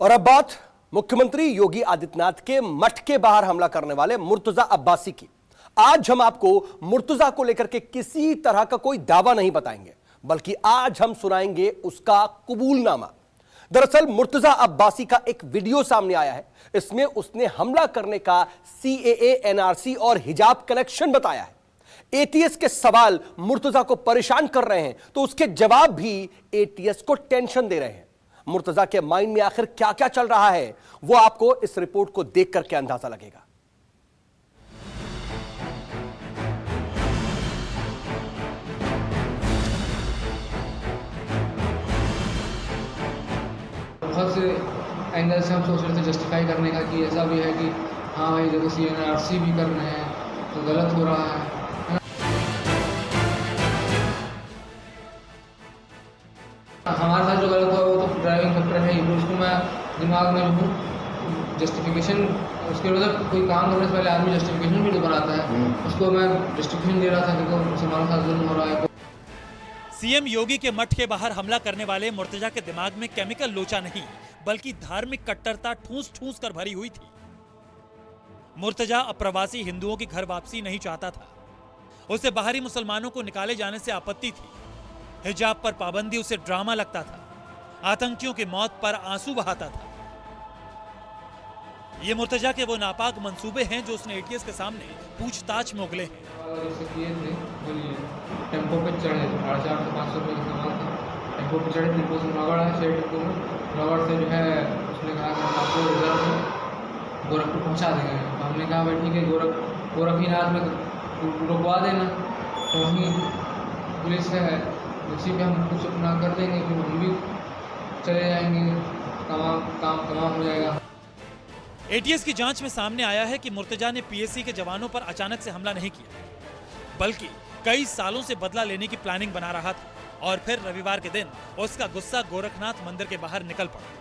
और अब बात मुख्यमंत्री योगी आदित्यनाथ के मठ के बाहर हमला करने वाले मुर्तजा अब्बासी की। आज हम आपको मुर्तजा को लेकर के किसी तरह का कोई दावा नहीं बताएंगे, बल्कि आज हम सुनाएंगे उसका कबूलनामा। दरअसल मुर्तजा अब्बासी का एक वीडियो सामने आया है। इसमें उसने हमला करने का सीएए, एनआरसी और हिजाब कनेक्शन बताया है। एटीएस के सवाल मुर्तजा को परेशान कर रहे हैं, तो उसके जवाब भी एटीएस को टेंशन दे रहे हैं। मुर्तजा के माइंड में आखिर क्या क्या चल रहा है, वो आपको इस रिपोर्ट को देख करके अंदाजा लगेगा। बहुत से एंगल से हम सोच रहे थे जस्टिफाई करने का कि ऐसा भी है कि हाँ भाई देखो सीएनआरसी भी कर रहे हैं तो गलत हो रहा है। हमारे साथ जो गलत हुआ वो तो ड्राइविंग फैक्टर है ही, उसको मैं दिमाग में रखूँ जस्टिफिकेशन। उसके मतलब कोई काम करने से पहले आदमी जस्टिफिकेशन भी तो बनाता है, उसको मैं जस्टिफिकेशन दे रहा था कि मुसलमानों के साथ जुल्म हो रहा है। सीएम योगी के मठ के बाहर हमला करने वाले मुर्तजा के दिमाग में केमिकल लोचा नहीं, बल्कि धार्मिक कट्टरता ठूस ठूस कर भरी हुई थी। मुर्तजा अप्रवासी हिंदुओं की घर वापसी नहीं चाहता था। उसे बाहरी मुसलमानों को निकाले जाने से आपत्ति थी। हिजाब पर पाबंदी उसे ड्रामा लगता था। आतंकियों की मौत पर आंसू बहाता था। ये मुर्तजा के वो नापाक मंसूबे हैं जो उसने एटीएस के सामने पूछताछ में उगले हैं। टेम्पो पे चढ़े 450 से 500 रुपये का सामान था। टेम्पो पे चढ़े, टेम्पो से नौगढ़ है, शेयर टेम्पो में नौगढ़ से जो है उसने कहा कि आपको रिजर्व में गोरखपुर पहुँचा देंगे। तो हमने कहा भाई ठीक है, गोरखनाथ में रुकवा देना, तो वहीं पुलिस है उसी पे हम कुछ अपना कर देंगे, फिर हम भी चले जाएंगे, काम तमाम हो जाएगा। एटीएस की जांच में सामने आया है कि मुर्तजा ने पीएसी के जवानों पर अचानक से हमला नहीं किया, बल्कि कई सालों से बदला लेने की प्लानिंग बना रहा था। और फिर रविवार के दिन उसका गुस्सा गोरखनाथ मंदिर के बाहर निकल पड़ा।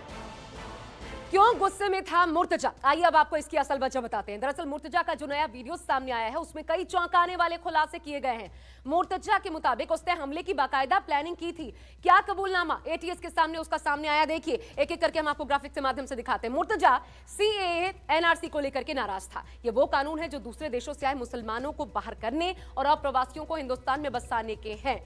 क्यों गुस्से में था मुर्तजा? आइए अब आपको इसकी असल वजह बताते हैं। दरअसल मुर्तजा का जो नया वीडियो सामने आया है उसमें कई चौंकाने वाले खुलासे किए गए हैं। मुर्तजा के मुताबिक उसने हमले की बाकायदा प्लानिंग की थी। क्या कबूलनामा एटीएस के सामने उसका सामने आया, देखिए एक एक करके हम आपको ग्राफिक के माध्यम से दिखाते हैं। मुर्तजा सीएए, एनआरसी को लेकर के नाराज था। ये वो कानून है जो दूसरे देशों से आए मुसलमानों को बाहर करने और अप्रवासियों को हिंदुस्तान में बसाने के हैं।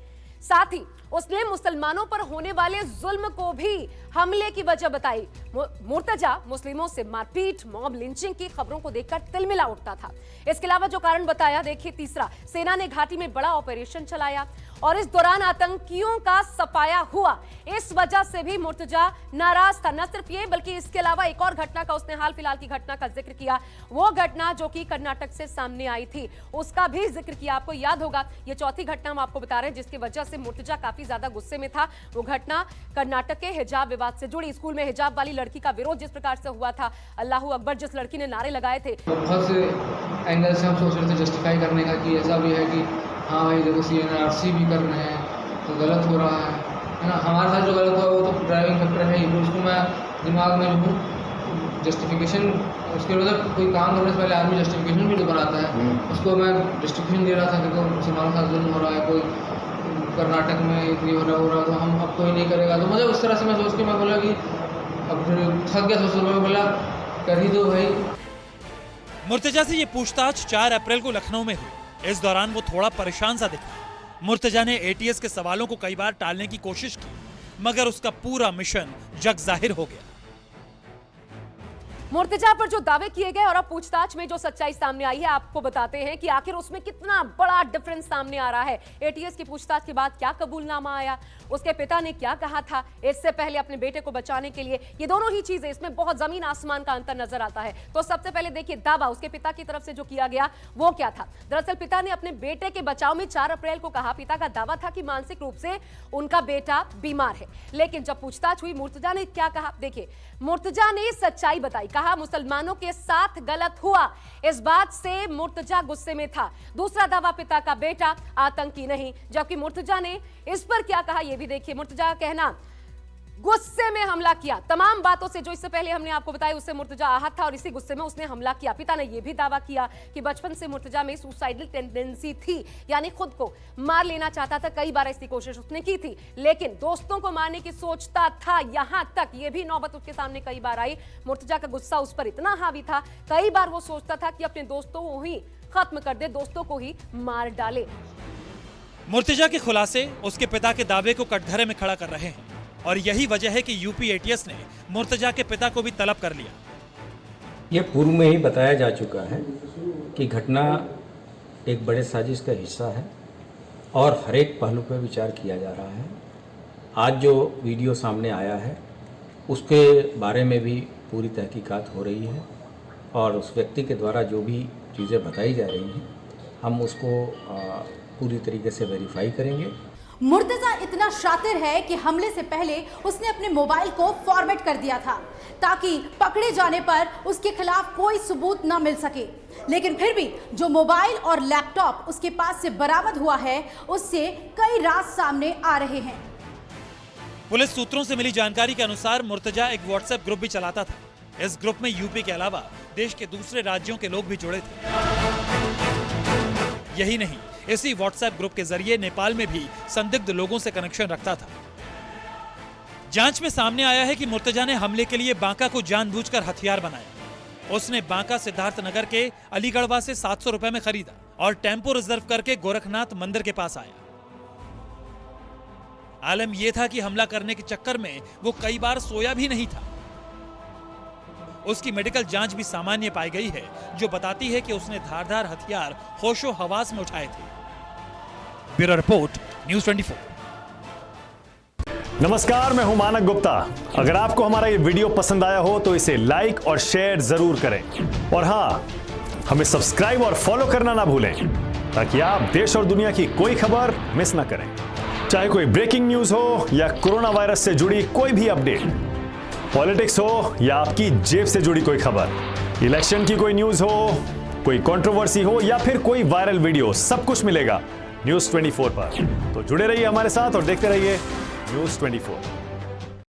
साथ ही उसने मुसलमानों पर होने वाले जुल्म को भी हमले की वजह बताई। मुर्तजा मुस्लिमों से मारपीट, मॉब लिंचिंग की खबरों को देखकर तिलमिला उठता था। इसके अलावा जो कारण बताया, देखिए तीसरा, सेना ने घाटी में बड़ा ऑपरेशन चलाया और इस दौरान आतंकियों का सफाया हुआ। इस वजह से भी मुर्तजा नाराज था। न सिर्फ ये, बल्कि इसके अलावा एक और घटना का उसने हाल फिलहाल की घटना का जिक्र किया। वो घटना जो कि कर्नाटक से सामने आई थी, उसका भी जिक्र किया। आपको याद होगा, ये चौथी घटना हम आपको बता रहे हैं जिसकी वजह से मुर्तजा काफी ज्यादा गुस्से में था। वो घटना कर्नाटक के हिजाब विवाद से जुड़ी। स्कूल में हिजाब वाली लड़की का विरोध जिस प्रकार से हुआ था, अल्लाहू अकबर जिस लड़की ने नारे लगाए थे। बहुत से एंगल से हम सोच रहे थे जस्टिफाई करने का कि ऐसा भी है कि हाँ भाई देखो सीएनआरसी भी कर रहे हैं तो गलत हो रहा है ना। हमारे साथ जो गलत हुआ वो तो ड्राइविंग फैक्टर है ही, उसको मैं दिमाग में रखूँ जस्टिफिकेशन। उसके मतलब कोई काम करने से पहले आदमी जस्टिफिकेशन भी तो बनाता है, उसको मैं जस्टिफिकेशन दे रहा था कि मुसलमानों के साथ जुल्म हो रहा है, कोई कर्नाटक में ये हो रहा तो हम अब कोई नहीं करेगा। तो मुझे उस तरह से मैं सोच के मैं बोला कि अब थक गया सोच, मैं बोला कर ही दो भाई। मुर्तजा से ये पूछताछ 4 अप्रैल को लखनऊ में हुई। इस दौरान वो थोड़ा परेशान सा दिखा। मुर्तजा ने एटीएस के सवालों को कई बार टालने की कोशिश की, मगर उसका पूरा मिशन जग जाहिर हो गया। मुर्तजा पर जो दावे किए गए और अब पूछताछ में जो सच्चाई सामने आई है, आपको बताते हैं कि आखिर उसमें कितना बड़ा डिफरेंस सामने आ रहा है। एटीएस की पूछताछ के बाद क्या कबूलनामा आया, उसके पिता ने क्या कहा था इससे पहले अपने बेटे को बचाने के लिए, ये दोनों ही चीजें, इसमें बहुत जमीन आसमान का अंतर नजर आता है। तो सबसे पहले देखिए दावा उसके पिता की तरफ से जो किया गया वो क्या था। दरअसल पिता ने अपने बेटे के बचाव में 4 अप्रैल को कहा। पिता का दावा था कि मानसिक रूप से उनका बेटा बीमार है। लेकिन जब पूछताछ हुई, मुर्तजा ने क्या कहा, देखिए मुर्तजा ने सच्चाई बताई। कहा मुसलमानों के साथ गलत हुआ। इस बात से मुर्तजा गुस्से में था। दूसरा दावा, पिता का बेटा आतंकी नहीं। जबकि मुर्तजा ने इस पर क्या कहा ये भी देखिए। मुर्तजा का कहना, गुस्से में हमला किया। तमाम बातों से जो इससे पहले हमने आपको बताया उससे मुर्तजा आहत था और इसी गुस्से में उसने हमला किया। पिता ने यह भी दावा किया कि बचपन से मुर्तजा में सुसाइडल टेंडेंसी थी, यानी खुद को मार लेना चाहता था। कई बार ऐसी कोशिश उसने की थी, लेकिन दोस्तों को मारने की सोचता था। यहां तक यह भी नौबत उसके सामने कई बार आई। मुर्तजा का गुस्सा उस पर इतना हावी था, कई बार वो सोचता था कि अपने दोस्तों को ही खत्म कर दे, दोस्तों को ही मार डाले। मुर्तजा के खुलासे उसके पिता के दावे को कटघरे में खड़ा कर रहे हैं और यही वजह है कि यूपी एटीएस ने मुर्तजा के पिता को भी तलब कर लिया। यह पूर्व में ही बताया जा चुका है कि घटना एक बड़े साजिश का हिस्सा है और हर एक पहलू पर विचार किया जा रहा है। आज जो वीडियो सामने आया है उसके बारे में भी पूरी तहकीकात हो रही है और उस व्यक्ति के द्वारा जो भी चीज़ें बताई जा रही हैं हम उसको पूरी तरीके से वेरीफाई करेंगे। मुर्तजा इतना शातिर है कि हमले से पहले उसने अपने मोबाइल को फॉर्मेट कर दिया था ताकि पकड़े जाने पर उसके खिलाफ कोई सबूत न मिल सके। लेकिन फिर भी जो मोबाइल और लैपटॉप उसके पास से बरामद हुआ है उससे कई राज सामने आ रहे हैं। पुलिस सूत्रों से मिली जानकारी के अनुसार मुर्तजा एक व्हाट्सएप ग्रुप भी चलाता था। इस ग्रुप में यूपी के अलावा देश के दूसरे राज्यों के लोग भी जुड़े थे। यही नहीं, इसी व्हाट्सएप ग्रुप के जरिए नेपाल में भी संदिग्ध लोगों से कनेक्शन रखता था। जांच में सामने आया है कि मुर्तजा ने हमले के लिए बांका को जानबूझकर हथियार बनाया। उसने बांका सिद्धार्थ नगर के अलीगढ़वा से 700 रुपए में खरीदा और टेम्पो रिजर्व करके गोरखनाथ मंदिर के पास आया। आलम यह था कि हमला करने के चक्कर में वो कई बार सोया भी नहीं था। उसकी मेडिकल जांच भी सामान्य पाई गई है, जो बताती है कि उसने धारदार हथियार होशो हवास में उठाए थे। Bureau report, news 24। नमस्कार, मैं हूं मानक गुप्ता। अगर आपको हमारा ये वीडियो पसंद आया हो तो इसे लाइक और शेयर जरूर करें और हाँ, हमें सब्सक्राइब और फॉलो करना ना भूलें ताकि आप देश और दुनिया की कोई खबर मिस ना करें। चाहे कोई ब्रेकिंग न्यूज हो या कोरोना वायरस से जुड़ी कोई भी अपडेट, पॉलिटिक्स हो या आपकी जेब से जुड़ी कोई खबर, इलेक्शन की कोई न्यूज हो, कोई कंट्रोवर्सी हो या फिर कोई वायरल वीडियो, सब कुछ मिलेगा न्यूज़ 24 पर। तो जुड़े रहिए हमारे साथ और देखते रहिए न्यूज़ 24।